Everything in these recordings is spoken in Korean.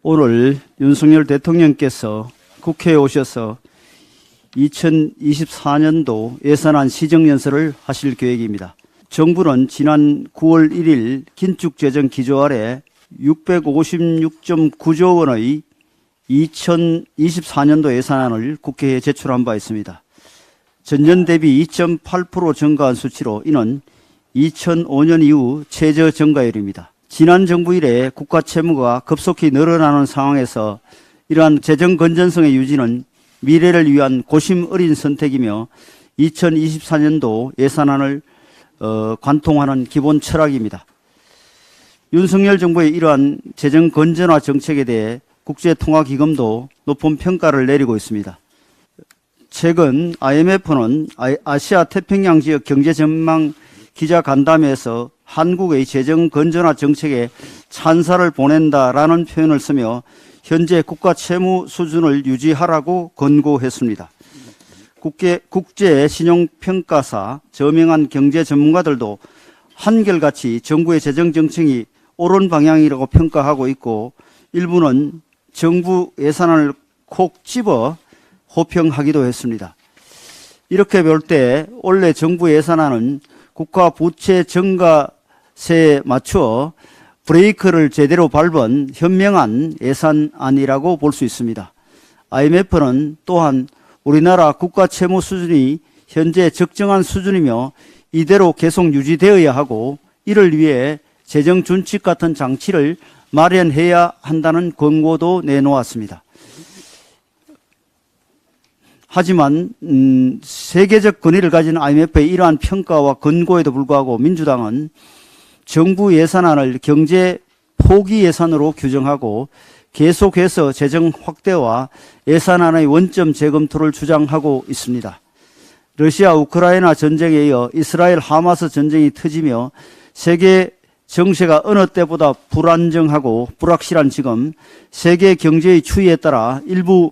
오늘 윤석열 대통령께서 국회에 오셔서 2024년도 예산안 시정연설을 하실 계획입니다. 정부는 지난 9월 1일 긴축재정 기조 아래 656.9조 원의 2024년도 예산안을 국회에 제출한 바 있습니다. 전년 대비 2.8% 증가한 수치로 이는 2005년 이후 최저 증가율입니다. 지난 정부 이래 국가 채무가 급속히 늘어나는 상황에서 이러한 재정 건전성의 유지는 미래를 위한 고심 어린 선택이며 2024년도 예산안을 관통하는 기본 철학입니다. 윤석열 정부의 이러한 재정 건전화 정책에 대해 국제통화기금도 높은 평가를 내리고 있습니다. 최근 IMF는 아시아 태평양 지역 경제 전망 기자 간담회에서 한국의 재정 건전화 정책에 찬사를 보낸다라는 표현을 쓰며 현재 국가 채무 수준을 유지하라고 권고했습니다. 국제 신용평가사 저명한 경제 전문가들도 한결같이 정부의 재정 정책이 옳은 방향이라고 평가하고 있고 일부는 정부 예산안을 콕 집어 호평하기도 했습니다. 이렇게 볼 때 올해 정부 예산안은 국가 부채 증가세에 맞추어 브레이크를 제대로 밟은 현명한 예산안이라고 볼 수 있습니다. IMF는 또한 우리나라 국가 채무 수준이 현재 적정한 수준이며 이대로 계속 유지되어야 하고 이를 위해 재정 준칙 같은 장치를 마련해야 한다는 권고도 내놓았습니다. 하지만 세계적 권위를 가진 IMF의 이러한 평가와 권고에도 불구하고 민주당은 정부 예산안을 경제 포기 예산으로 규정하고 계속해서 재정 확대와 예산안의 원점 재검토를 주장하고 있습니다. 러시아 우크라이나 전쟁에 이어 이스라엘 하마스 전쟁이 터지며 세계 정세가 어느 때보다 불안정하고 불확실한 지금 세계 경제의 추이에 따라 일부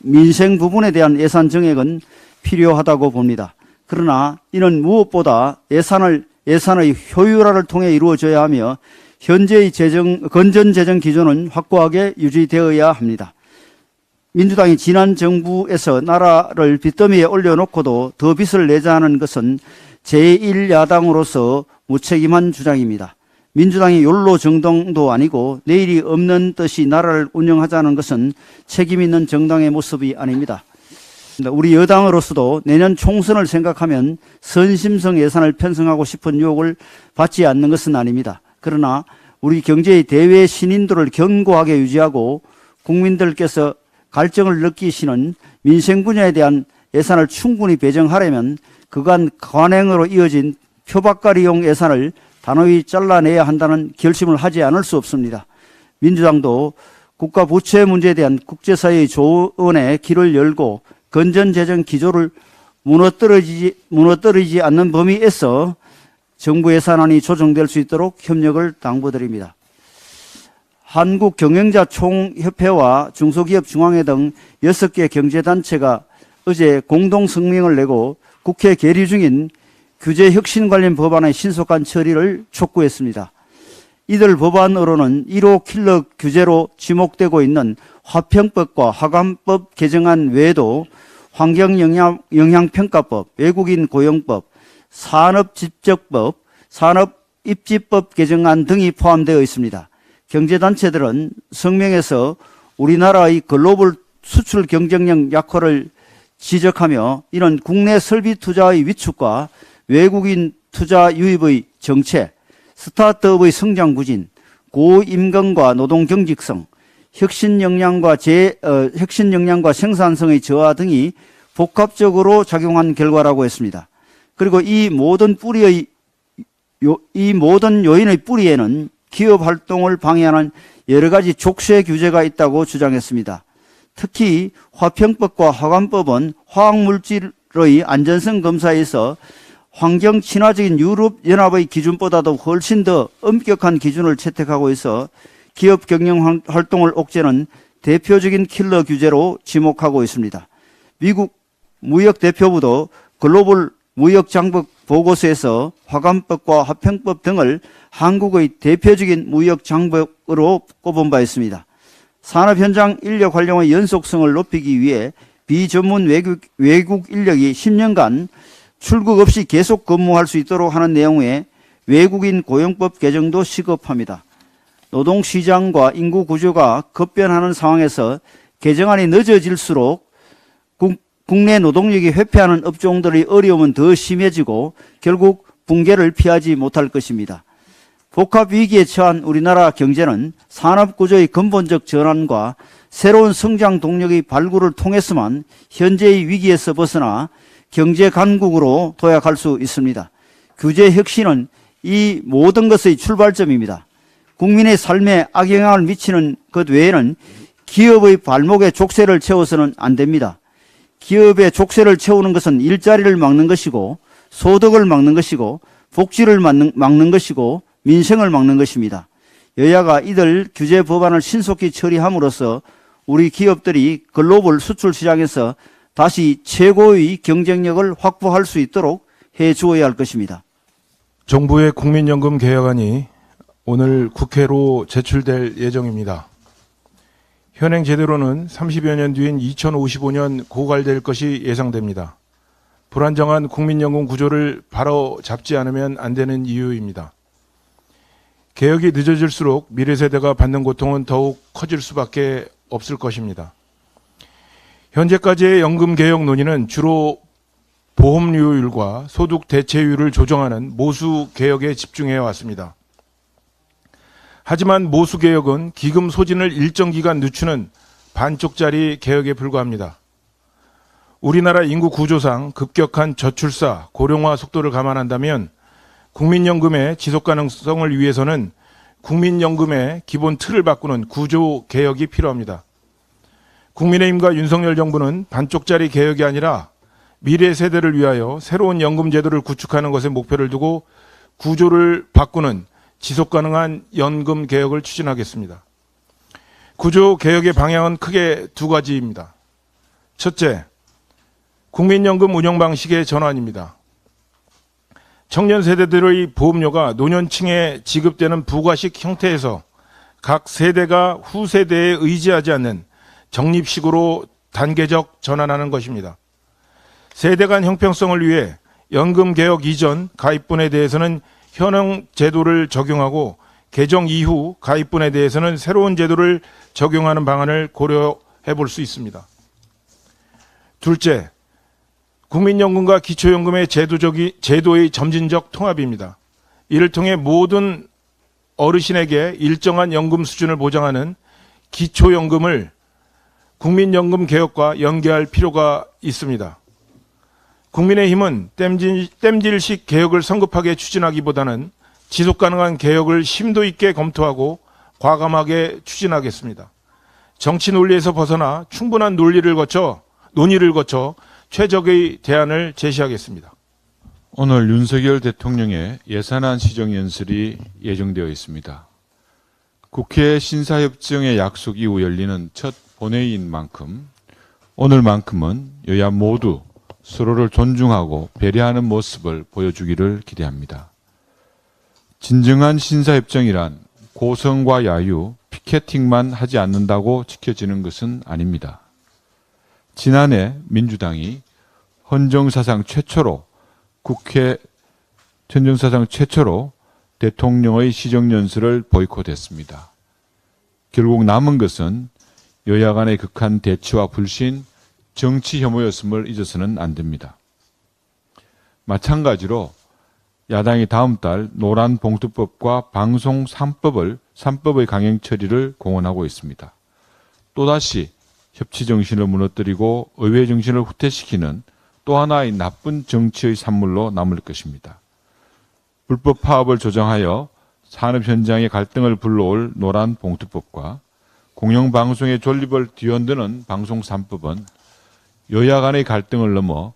민생 부분에 대한 예산 정액은 필요하다고 봅니다. 그러나 이는 무엇보다 예산의 효율화를 통해 이루어져야 하며 현재의 건전 재정 기조는 확고하게 유지되어야 합니다. 민주당이 지난 정부에서 나라를 빚더미에 올려놓고도 더 빚을 내자 하는 것은 제1야당으로서 무책임한 주장입니다. 민주당이 욜로 정당도 아니고 내일이 없는 듯이 나라를 운영하자는 것은 책임 있는 정당의 모습이 아닙니다. 우리 여당으로서도 내년 총선을 생각하면 선심성 예산을 편성하고 싶은 유혹을 받지 않는 것은 아닙니다. 그러나 우리 경제의 대외 신인도를 견고하게 유지하고 국민들께서 갈증을 느끼시는 민생 분야에 대한 예산을 충분히 배정하려면 그간 관행으로 이어진 표박가리용 예산을 단호히 잘라내야 한다는 결심을 하지 않을 수 없습니다. 민주당도 국가 부채 문제에 대한 국제사회의 조언에 길을 열고 건전재정 기조를 무너뜨리지 않는 범위에서 정부 예산안이 조정될 수 있도록 협력을 당부드립니다. 한국경영자총협회와 중소기업중앙회 등 6개 경제단체가 어제 공동성명을 내고 국회 계류 중인 규제혁신 관련 법안의 신속한 처리를 촉구했습니다. 이들 법안으로는 1호 킬러 규제로 지목되고 있는 화평법과 화관법 개정안 외에도 환경영향평가법, 외국인 고용법, 산업집적법, 산업입지법 개정안 등이 포함되어 있습니다. 경제단체들은 성명에서 우리나라의 글로벌 수출 경쟁력 약화를 지적하며 이런 국내 설비 투자의 위축과 외국인 투자 유입의 정체, 스타트업의 성장 부진, 고임금과 노동 경직성, 혁신 역량과 생산성의 저하 등이 복합적으로 작용한 결과라고 했습니다. 그리고 이 모든 요인의 뿌리에는 기업 활동을 방해하는 여러 가지 족쇄 규제가 있다고 주장했습니다. 특히 화평법과 화관법은 화학물질의 안전성 검사에서 환경 친화적인 유럽연합의 기준보다도 훨씬 더 엄격한 기준을 채택하고 있어 기업 경영 활동을 옥죄는 대표적인 킬러 규제로 지목하고 있습니다. 미국 무역대표부도 글로벌 무역장벽 보고서에서 화관법과 화평법 등을 한국의 대표적인 무역장벽으로 꼽은 바 있습니다. 산업 현장 인력 활용의 연속성을 높이기 위해 비전문 외국 인력이 10년간 출국 없이 계속 근무할 수 있도록 하는 내용의 외국인 고용법 개정도 시급합니다. 노동시장과 인구 구조가 급변하는 상황에서 개정안이 늦어질수록 국내 노동력이 회피하는 업종들의 어려움은 더 심해지고 결국 붕괴를 피하지 못할 것입니다. 복합 위기에 처한 우리나라 경제는 산업 구조의 근본적 전환과 새로운 성장 동력의 발굴을 통해서만 현재의 위기에서 벗어나 경제 강국으로 도약할 수 있습니다. 규제 혁신은 이 모든 것의 출발점입니다. 국민의 삶에 악영향을 미치는 것 외에는 기업의 발목에 족쇄를 채워서는 안 됩니다. 기업의 족쇄를 채우는 것은 일자리를 막는 것이고 소득을 막는 것이고 복지를 막는 것이고 민생을 막는 것입니다. 여야가 이들 규제 법안을 신속히 처리함으로써 우리 기업들이 글로벌 수출 시장에서 다시 최고의 경쟁력을 확보할 수 있도록 해 주어야 할 것입니다. 정부의 국민연금 개혁안이 오늘 국회로 제출될 예정입니다. 현행 제도로는 30여 년 뒤인 2055년 고갈될 것이 예상됩니다. 불안정한 국민연금 구조를 바로 잡지 않으면 안 되는 이유입니다. 개혁이 늦어질수록 미래 세대가 받는 고통은 더욱 커질 수밖에 없을 것입니다. 현재까지의 연금 개혁 논의는 주로 보험료율과 소득 대체율을 조정하는 모수 개혁에 집중해 왔습니다. 하지만 모수 개혁은 기금 소진을 일정 기간 늦추는 반쪽짜리 개혁에 불과합니다. 우리나라 인구 구조상 급격한 저출사, 고령화 속도를 감안한다면 국민연금의 지속 가능성을 위해서는 국민연금의 기본 틀을 바꾸는 구조 개혁이 필요합니다. 국민의힘과 윤석열 정부는 반쪽짜리 개혁이 아니라 미래 세대를 위하여 새로운 연금 제도를 구축하는 것에 목표를 두고 구조를 바꾸는 지속 가능한 연금 개혁을 추진하겠습니다. 구조 개혁의 방향은 크게 두 가지입니다. 첫째, 국민연금 운영 방식의 전환입니다. 청년 세대들의 보험료가 노년층에 지급되는 부가식 형태에서 각 세대가 후세대에 의지하지 않는 적립식으로 단계적 전환하는 것입니다. 세대 간 형평성을 위해 연금 개혁 이전 가입분에 대해서는 현행 제도를 적용하고 개정 이후 가입분에 대해서는 새로운 제도를 적용하는 방안을 고려해 볼 수 있습니다. 둘째, 국민연금과 기초연금의 제도의 점진적 통합입니다. 이를 통해 모든 어르신에게 일정한 연금 수준을 보장하는 기초연금을 국민연금 개혁과 연계할 필요가 있습니다. 국민의힘은 땜질식 개혁을 성급하게 추진하기보다는 지속가능한 개혁을 심도 있게 검토하고 과감하게 추진하겠습니다. 정치 논리에서 벗어나 충분한 논의를 거쳐 최적의 대안을 제시하겠습니다. 오늘 윤석열 대통령의 예산안 시정연설이 예정되어 있습니다. 국회 신사협정의 약속 이후 열리는 첫 본회의인 만큼 오늘만큼은 여야 모두 서로를 존중하고 배려하는 모습을 보여주기를 기대합니다. 진정한 신사협정이란 고성과 야유, 피켓팅만 하지 않는다고 지켜지는 것은 아닙니다. 지난해 민주당이 헌정사상 최초로 대통령의 시정연설을 보이콧했습니다. 결국 남은 것은 여야 간의 극한 대치와 불신, 정치 혐오였음을 잊어서는 안 됩니다. 마찬가지로 야당이 다음 달 노란봉투법과 방송 3법의 강행 처리를 공언하고 있습니다. 또다시 협치 정신을 무너뜨리고 의회 정신을 후퇴시키는 또 하나의 나쁜 정치의 산물로 남을 것입니다. 불법 파업을 조장하여 산업 현장의 갈등을 불러올 노란봉투법과 공영방송의 존립을 뒤흔드는 방송 3법은 여야 간의 갈등을 넘어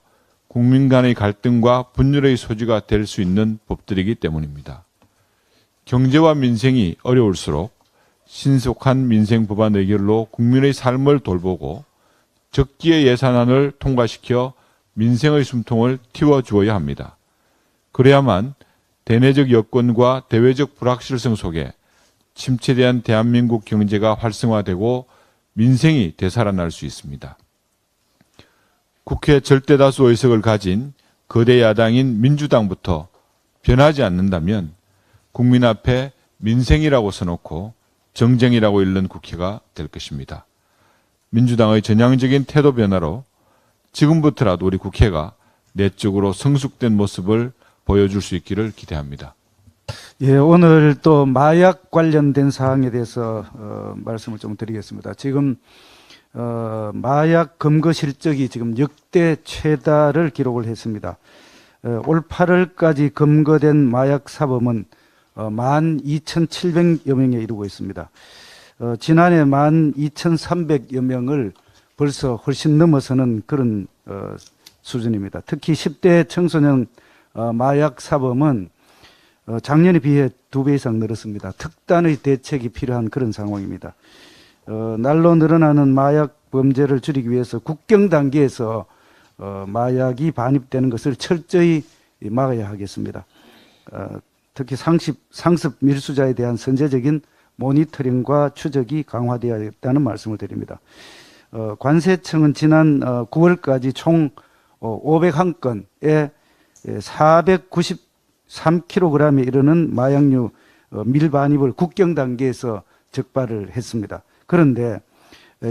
국민 간의 갈등과 분열의 소지가 될 수 있는 법들이기 때문입니다. 경제와 민생이 어려울수록 신속한 민생 법안 의결로 국민의 삶을 돌보고 적기의 예산안을 통과시켜 민생의 숨통을 틔워주어야 합니다. 그래야만 대내적 여건과 대외적 불확실성 속에 침체된 대한민국 경제가 활성화되고 민생이 되살아날 수 있습니다. 국회 절대다수 의석을 가진 거대 야당인 민주당부터 변하지 않는다면 국민 앞에 민생이라고 써놓고 정쟁이라고 읽는 국회가 될 것입니다. 민주당의 전향적인 태도 변화로 지금부터라도 우리 국회가 내적으로 성숙된 모습을 보여줄 수 있기를 기대합니다. 예, 오늘 또 마약 관련된 사항에 대해서 말씀을 좀 드리겠습니다. 지금 마약 검거 실적이 지금 역대 최다를 기록을 했습니다. 올 8월까지 검거된 마약 사범은 12,700여 명에 이르고 있습니다. 지난해 12,300여 명을 벌써 훨씬 넘어서는 그런 수준입니다. 특히 10대 청소년 마약 사범은 작년에 비해 2배 이상 늘었습니다. 특단의 대책이 필요한 그런 상황입니다. 날로 늘어나는 마약 범죄를 줄이기 위해서 국경 단계에서 마약이 반입되는 것을 철저히 막아야 하겠습니다. 특히 상습 밀수자에 대한 선제적인 모니터링과 추적이 강화되어야겠다는 말씀을 드립니다. 관세청은 지난 9월까지 총 501건에 493kg에 이르는 마약류 밀반입을 국경 단계에서 적발을 했습니다. 그런데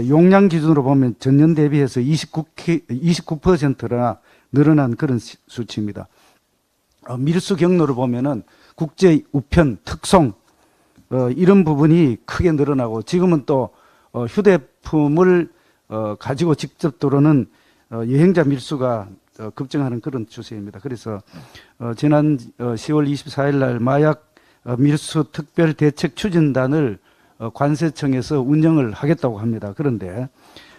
용량 기준으로 보면 전년 대비해서 29%나 늘어난 그런 수치입니다. 밀수 경로를 보면은 국제 우편, 특송 이런 부분이 크게 늘어나고 지금은 또 휴대품을 가지고 직접 들어오는 여행자 밀수가 급증하는 그런 추세입니다. 그래서 지난 10월 24일 날 마약 밀수 특별 대책 추진단을 관세청에서 운영을 하겠다고 합니다. 그런데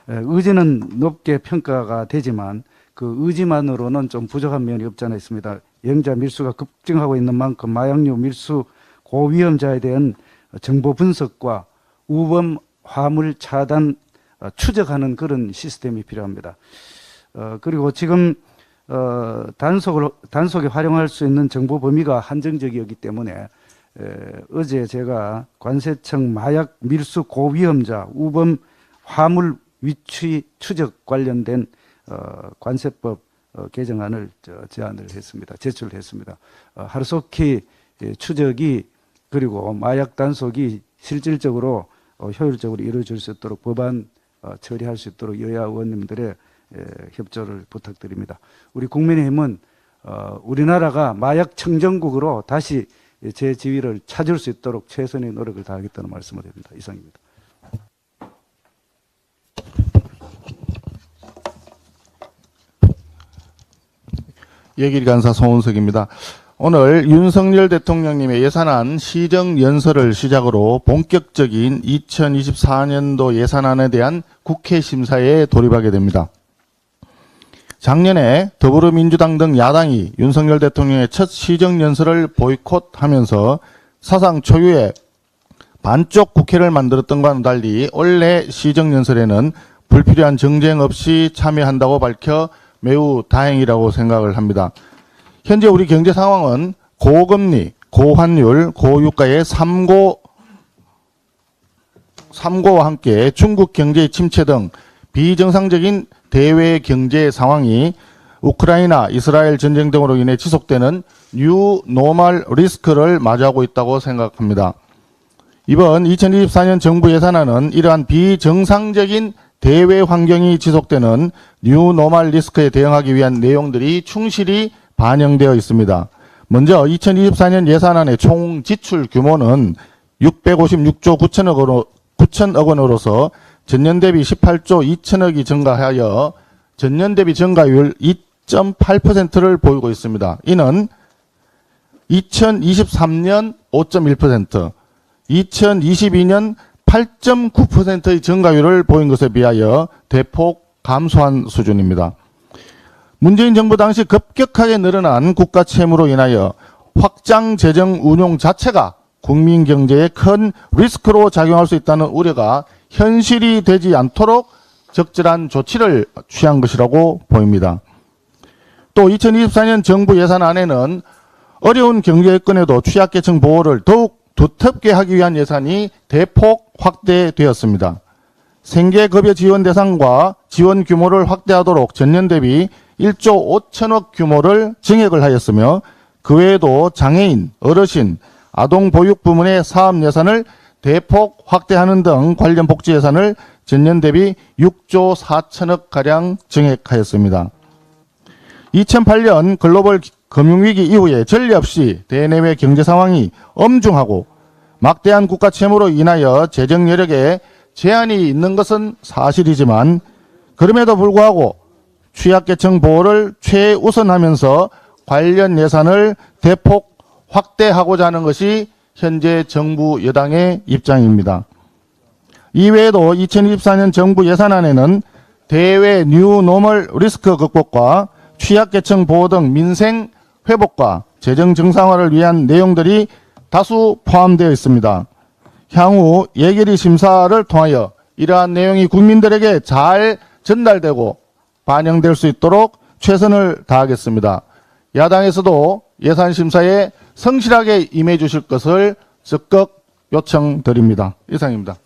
의지는 높게 평가가 되지만 그 의지만으로는 좀 부족한 면이 없지 않아 있습니다. 여행자 밀수가 급증하고 있는 만큼 마약류 밀수 고위험자에 대한 정보 분석과 우범 화물 차단 추적하는 그런 시스템이 필요합니다. 그리고 지금 단속에 활용할 수 있는 정보 범위가 한정적이었기 때문에 어제 제가 관세청 마약 밀수 고위험자 우범 화물 위치 추적 관련된 관세법 개정안을 제안을 했습니다. 제출을 했습니다. 하루속히 추적이 그리고 마약 단속이 실질적으로 효율적으로 이루어질 수 있도록 법안 처리할 수 있도록 여야 의원님들의 협조를 부탁드립니다. 우리 국민의힘은 우리나라가 마약 청정국으로 다시 제 지위를 찾을 수 있도록 최선의 노력을 다하겠다는 말씀을 드립니다. 이상입니다. 예길간사 송은석입니다. 오늘 윤석열 대통령님의 예산안 시정연설을 시작으로 본격적인 2024년도 예산안에 대한 국회 심사에 돌입하게 됩니다. 작년에 더불어민주당 등 야당이 윤석열 대통령의 첫 시정연설을 보이콧하면서 사상 초유의 반쪽 국회를 만들었던과는 달리 올해 시정연설에는 불필요한 정쟁 없이 참여한다고 밝혀 매우 다행이라고 생각을 합니다. 현재 우리 경제 상황은 고금리, 고환율, 고유가의 삼고와 함께 중국 경제의 침체 등 비정상적인 대외 경제 상황이 우크라이나, 이스라엘 전쟁 등으로 인해 지속되는 뉴 노멀 리스크를 마주하고 있다고 생각합니다. 이번 2024년 정부 예산안은 이러한 비정상적인 대외 환경이 지속되는 뉴 노멀 리스크에 대응하기 위한 내용들이 충실히 반영되어 있습니다. 먼저 2024년 예산안의 총 지출 규모는 656조 9천억 원으로서 전년 대비 18조 2천억이 증가하여 전년 대비 증가율 2.8%를 보이고 있습니다. 이는 2023년 5.1%, 2022년 8.9%의 증가율을 보인 것에 비하여 대폭 감소한 수준입니다. 문재인 정부 당시 급격하게 늘어난 국가 채무로 인하여 확장 재정 운용 자체가 국민 경제에 큰 리스크로 작용할 수 있다는 우려가 현실이 되지 않도록 적절한 조치를 취한 것이라고 보입니다. 또 2024년 정부 예산안에는 어려운 경제 여건에도 취약계층 보호를 더욱 두텁게 하기 위한 예산이 대폭 확대되었습니다. 생계급여 지원 대상과 지원 규모를 확대하도록 전년 대비 1조 5천억 규모를 증액을 하였으며 그 외에도 장애인, 어르신, 아동 보육 부문의 사업 예산을 대폭 확대하는 등 관련 복지 예산을 전년 대비 6조 4천억 가량 증액하였습니다. 2008년 글로벌 금융위기 이후에 전례 없이 대내외 경제 상황이 엄중하고 막대한 국가 채무로 인하여 재정 여력에 제한이 있는 것은 사실이지만 그럼에도 불구하고 취약계층 보호를 최우선하면서 관련 예산을 대폭 확대하고자 하는 것이 현재 정부 여당의 입장입니다. 이외에도 2024년 정부 예산안에는 대외 뉴노멀 리스크 극복과 취약계층 보호 등 민생 회복과 재정 정상화를 위한 내용들이 다수 포함되어 있습니다. 향후 예결위 심사를 통하여 이러한 내용이 국민들에게 잘 전달되고 반영될 수 있도록 최선을 다하겠습니다. 야당에서도 예산 심사에 성실하게 임해 주실 것을 적극 요청드립니다. 이상입니다.